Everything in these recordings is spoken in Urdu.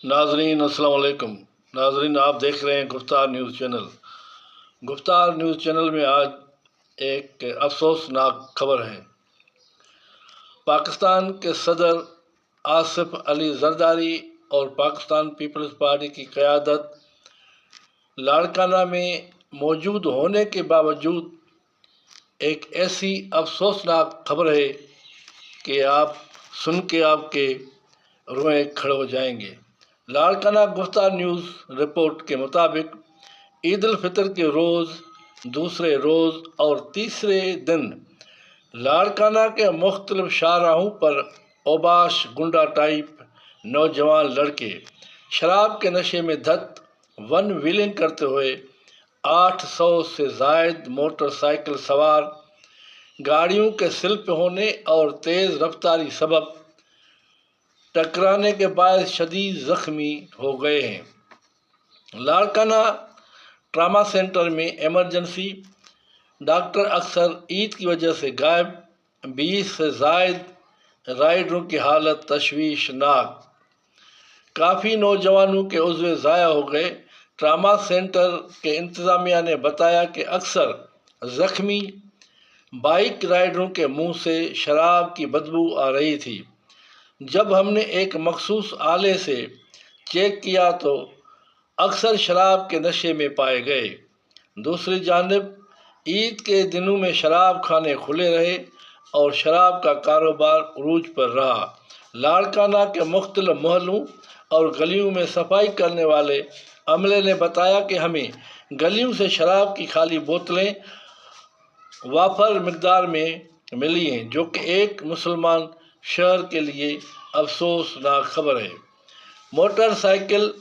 ناظرین السلام علیکم۔ ناظرین، آپ دیکھ رہے ہیں گفتار نیوز چینل۔ گفتار نیوز چینل میں آج ایک افسوسناک خبر ہے۔ پاکستان کے صدر آصف علی زرداری اور پاکستان پیپلز پارٹی کی قیادت لاڑکانہ میں موجود ہونے کے باوجود ایک ایسی افسوسناک خبر ہے کہ آپ سن کے آپ کے روئیں کھڑے ہو جائیں گے۔ لاڑکانہ گفتار نیوز رپورٹ کے مطابق عید الفطر کے روز، دوسرے روز اور تیسرے دن لاڑکانہ کے مختلف شاہراہوں پر اوباش گنڈا ٹائپ نوجوان لڑکے شراب کے نشے میں دھت ون ویلنگ کرتے ہوئے 800 سے زائد موٹر سائیکل سوار گاڑیوں کے سلپ ہونے اور تیز رفتاری سبب ٹکرانے کے باعث شدید زخمی ہو گئے ہیں۔ لاڑکانہ ٹراما سینٹر میں ایمرجنسی ڈاکٹر اکثر عید کی وجہ سے غائب، 20 سے زائد رائڈروں کی حالت تشویشناک، کافی نوجوانوں کے عضو ضائع ہو گئے۔ ٹراما سینٹر کے انتظامیہ نے بتایا کہ اکثر زخمی بائیک رائڈروں کے منہ سے شراب کی بدبو آ رہی تھی۔ جب ہم نے ایک مخصوص آلے سے چیک کیا تو اکثر شراب کے نشے میں پائے گئے۔ دوسری جانب عید کے دنوں میں شراب خانے کھلے رہے اور شراب کا کاروبار عروج پر رہا۔ لاڑکانہ کے مختلف محلوں اور گلیوں میں صفائی کرنے والے عملے نے بتایا کہ ہمیں گلیوں سے شراب کی خالی بوتلیں وافر مقدار میں ملی ہیں، جو کہ ایک مسلمان شہر کے لیے افسوسناک خبر ہے۔ موٹر سائیکل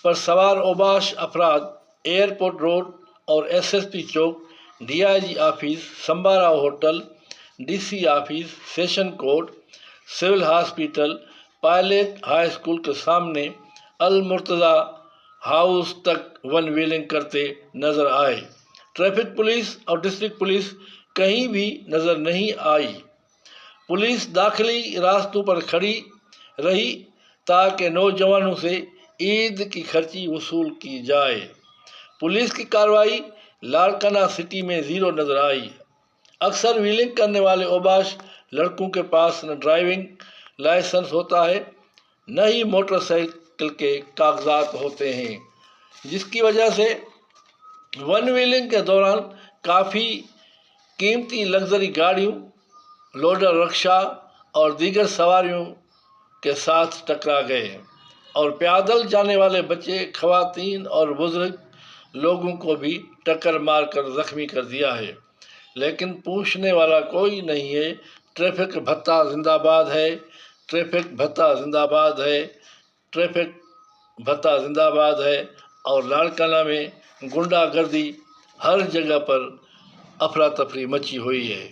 پر سوار اوباش افراد ایئرپورٹ روڈ اور ایس ایس پی چوک، D I G office, Sambara hotel, D C office, session court, civil hospital, pilot high school کے سامنے المرتضیٰ ہاؤس تک ون ویلنگ کرتے نظر آئے۔ ٹریفک پولیس اور ڈسٹرکٹ پولیس کہیں بھی نظر نہیں آئی۔ پولیس داخلی راستوں پر کھڑی رہی تاکہ نوجوانوں سے عید کی خرچی وصول کی جائے۔ پولیس کی کارروائی لاڑکانہ سٹی میں زیرو نظر آئی۔ اکثر ویلنگ کرنے والے اوباش لڑکوں کے پاس نہ ڈرائیونگ لائسنس ہوتا ہے، نہ ہی موٹر سائیکل کے کاغذات ہوتے ہیں، جس کی وجہ سے ون ویلنگ کے دوران کافی قیمتی لگژری گاڑیوں، لوڈر رکشا اور دیگر سواریوں کے ساتھ ٹکرا گئے اور پیدل جانے والے بچے، خواتین اور بزرگ لوگوں کو بھی ٹکر مار کر زخمی کر دیا ہے، لیکن پوچھنے والا کوئی نہیں ہے۔ ٹریفک بھتہ زندہ باد ہے، ٹریفک بھتہ زندہ باد ہے، ٹریفک بھتہ زندہ باد ہے۔ اور لاڑکانہ میں گنڈا گردی ہر جگہ پر افراتفری مچی ہوئی ہے۔